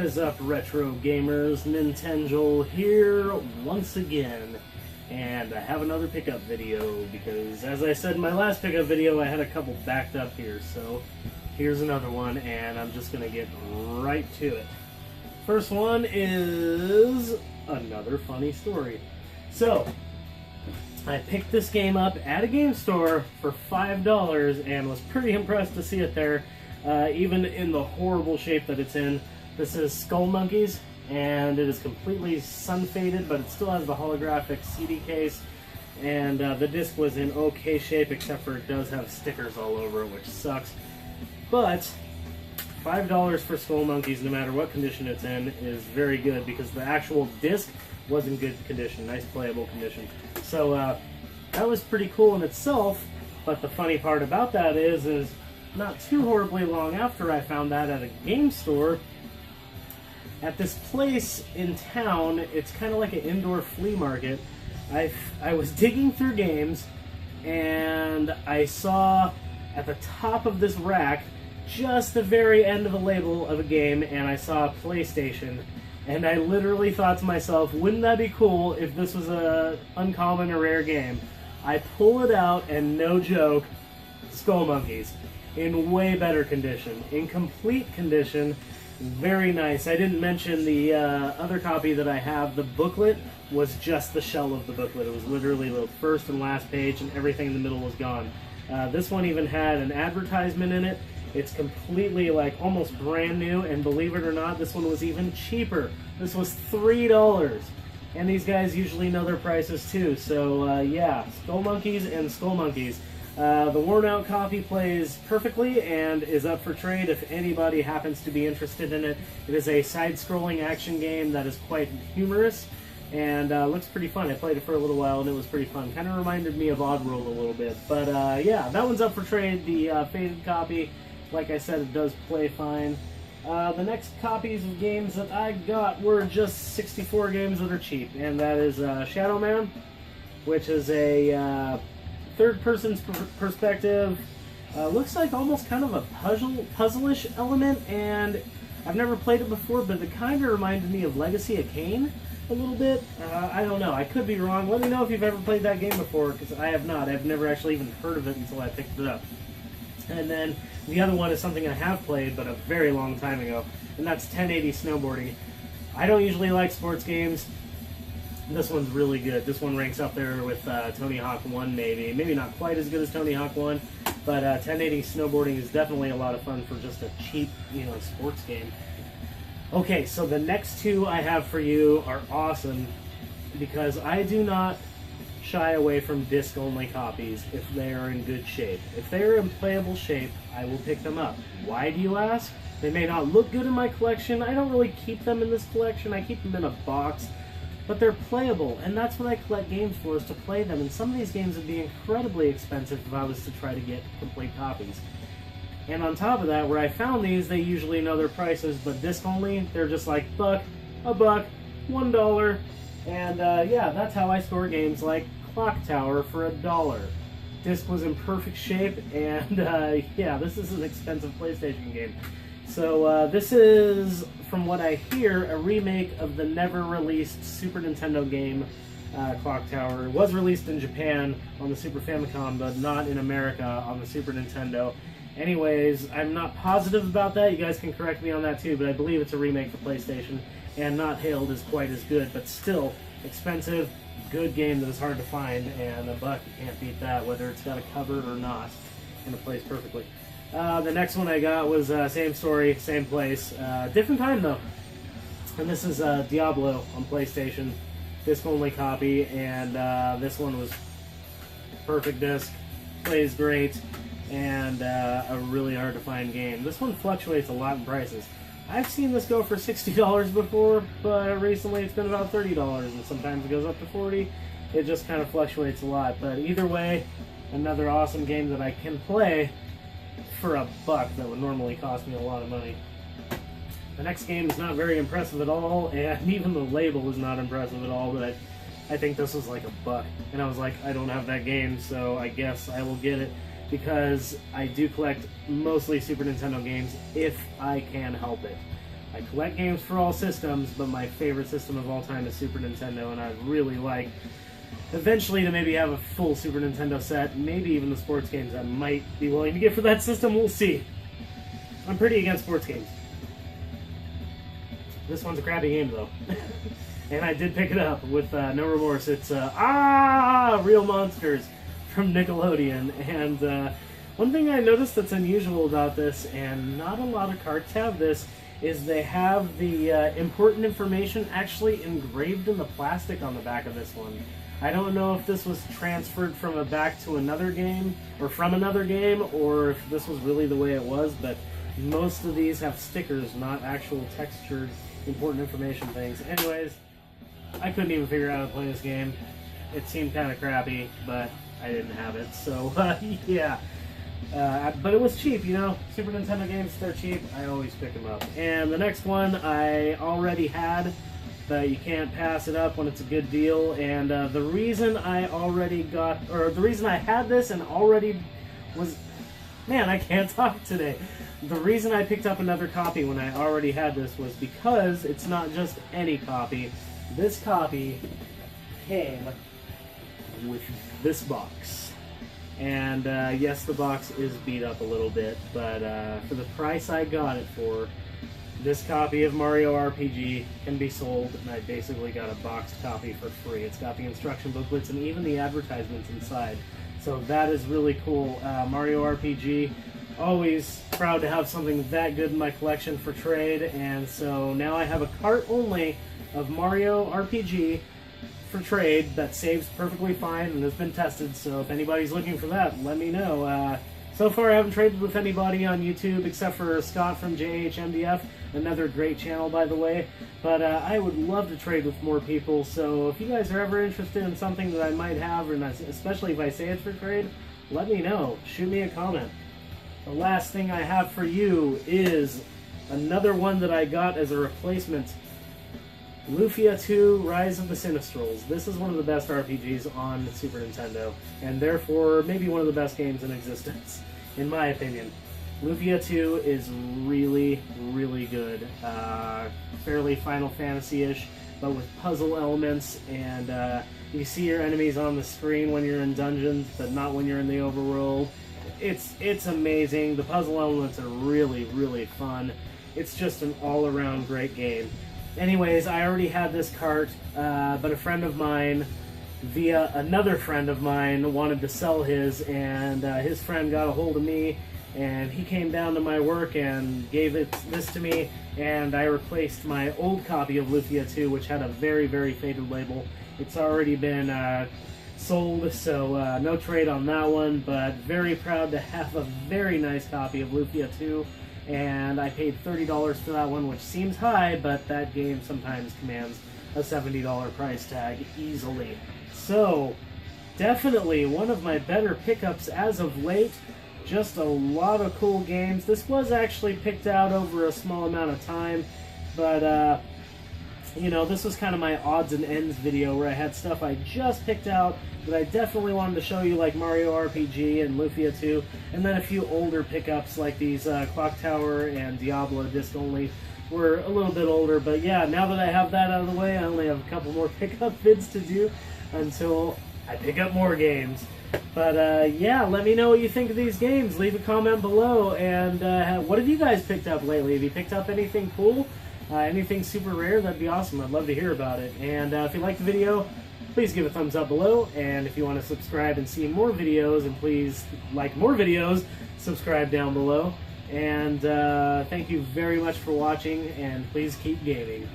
is up, retro gamers? Nintenjoel here once again, and I have another pickup video because, as I said in my last pickup video, I had a couple backed up here, so here's another one, and I'm just gonna get right to it. First one is another funny story. So, I picked this game up at a game store for $5 and was pretty impressed to see it there, even in the horrible shape that it's in. This is Skull Monkeys, and it is completely sun-faded, but it still has the holographic CD case, and the disc was in okay shape, except for it does have stickers all over it, which sucks. But $5 for Skull Monkeys, no matter what condition it's in, is very good, because the actual disc was in good condition, nice playable condition. So that was pretty cool in itself, but the funny part about that is not too horribly long after I found that at a game store, at this place in town, it's kind of like an indoor flea market. I was digging through games, and I saw at the top of this rack just the very end of a label of a game, and I saw a PlayStation, and I literally thought to myself, wouldn't that be cool if this was a uncommon or rare game? I pull it out, and no joke, Skull Monkeys, in way better condition, in complete condition. Very nice. I didn't mention the other copy that I have. The booklet was just the shell of the booklet. It was literally the first and last page, and everything in the middle was gone. This one even had an advertisement in it. It's completely, like, almost brand new, and believe it or not, this one was even cheaper. This was $3. And these guys usually know their prices too. So yeah, Skull Monkeys and Skull Monkeys. The worn out copy plays perfectly and is up for trade if anybody happens to be interested in it. It is a side-scrolling action game that is quite humorous and looks pretty fun. I played it for a little while and it was pretty fun. Kind of reminded me of Oddworld a little bit. But yeah, that one's up for trade. The faded copy, like I said, it does play fine. The next copies of games that I got were just 64 games that are cheap, and that is Shadow Man, which is a third-person perspective. Looks like almost kind of a puzzle-ish element, and I've never played it before, but it kind of reminded me of Legacy of Kain a little bit. I don't know. I could be wrong. Let me know if you've ever played that game before, because I have not. I've never actually even heard of it until I picked it up. And then the other one is something I have played, but a very long time ago, and that's 1080 Snowboarding. I don't usually like sports games. This one's really good. This one ranks up there with Tony Hawk 1, maybe. Maybe not quite as good as Tony Hawk 1, but 1080 Snowboarding is definitely a lot of fun for just a cheap, sports game. Okay, so the next two I have for you are awesome, because I do not shy away from disc-only copies if they are in good shape. If they are in playable shape, I will pick them up. Why, do you ask? They may not look good in my collection. I don't really keep them in this collection. I keep them in a box. But they're playable, and that's what I collect games for, is to play them. And some of these games would be incredibly expensive if I was to try to get complete copies. And on top of that, where I found these, they usually know their prices, but disc-only, they're just like $1, $1, $1. And yeah, that's how I score games like Clock Tower for $1. Disc was in perfect shape, and yeah, this is an expensive PlayStation game. So this is, from what I hear, a remake of the never-released Super Nintendo game, Clock Tower. It was released in Japan on the Super Famicom, but not in America on the Super Nintendo. Anyways, I'm not positive about that. You guys can correct me on that too, but I believe it's a remake for PlayStation, and not hailed as quite as good, but still expensive, good game that is hard to find, and $1, you can't beat that, whether it's got a cover or not, and it plays perfectly. The next one I got was same story, same place, different time though. And this is Diablo on PlayStation, disc-only copy, and this one was perfect disc, plays great, and a really hard-to-find game. This one fluctuates a lot in prices. I've seen this go for $60 before, but recently it's been about $30, and sometimes it goes up to $40. It just kind of fluctuates a lot, but either way, another awesome game that I can play for $1 that would normally cost me a lot of money. The next game is not very impressive at all, and even the label is not impressive at all, but I think this was like $1. And I was like, I don't have that game, so I guess I will get it, because I do collect mostly Super Nintendo games if I can help it. I collect games for all systems, but my favorite system of all time is Super Nintendo, and I'd really like eventually to maybe have a full Super Nintendo set, maybe even the sports games I might be willing to get for that system. We'll see. I'm pretty against sports games. This one's a crappy game, though. And I did pick it up with no remorse. It's Real Monsters from Nickelodeon. And one thing I noticed that's unusual about this, and not a lot of carts have this, is they have the important information actually engraved in the plastic on the back of this one. I don't know if this was transferred from a back to another game, or from another game, or if this was really the way it was, but most of these have stickers, not actual textured important information things. Anyways, I couldn't even figure out how to play this game. It seemed kind of crappy, but I didn't have it, so yeah. But it was cheap, you know. Super Nintendo games, they're cheap. I always pick them up. And the next one I already had, but you can't pass it up when it's a good deal. And the reason I already got, or the reason I had this and already was, man, I can't talk today. The reason I picked up another copy when I already had this was because it's not just any copy. This copy came with this box. And yes, the box is beat up a little bit, but for the price I got it for, this copy of Mario RPG can be sold, and I basically got a boxed copy for free. It's got the instruction booklets and even the advertisements inside. So that is really cool. Mario RPG, always proud to have something that good in my collection for trade, and so now I have a cart only of Mario RPG for trade that saves perfectly fine and has been tested, so if anybody's looking for that, let me know. So far I haven't traded with anybody on YouTube except for Scott from JHMDF, another great channel by the way, but I would love to trade with more people, so if you guys are ever interested in something that I might have, or not, especially if I say it's for trade, let me know. Shoot me a comment. The last thing I have for you is another one that I got as a replacement. Lufia 2 Rise of the Sinistrals. This is one of the best RPGs on Super Nintendo, and therefore maybe one of the best games in existence, in my opinion. Lufia 2 is really, really good. Fairly Final Fantasy-ish, but with puzzle elements, and you see your enemies on the screen when you're in dungeons, but not when you're in the overworld. It's amazing. The puzzle elements are really, really fun. It's just an all-around great game. Anyways, I already had this cart, but a friend of mine, via another friend of mine, wanted to sell his, and his friend got a hold of me, and he came down to my work and gave this to me, and I replaced my old copy of Lufia 2, which had a very, very faded label. It's already been sold, so no trade on that one, but very proud to have a very nice copy of Lufia 2. And I paid $30 for that one, which seems high, but that game sometimes commands a $70 price tag easily. So, definitely one of my better pickups as of late. Just a lot of cool games. This was actually picked out over a small amount of time, but, you know, this was kind of my odds and ends video where I had stuff I just picked out that I definitely wanted to show you, like Mario RPG and Lufia 2, and then a few older pickups like these Clock Tower and Diablo disc only were a little bit older, but yeah, now that I have that out of the way, I only have a couple more pickup vids to do until I pick up more games. But yeah, let me know what you think of these games. Leave a comment below, and what have you guys picked up lately? Have you picked up anything cool? Anything super rare? That'd be awesome. I'd love to hear about it. And if you liked the video, please give a thumbs up below, and if you want to subscribe and see more videos, and please like more videos, subscribe down below. And thank you very much for watching, and please keep gaming.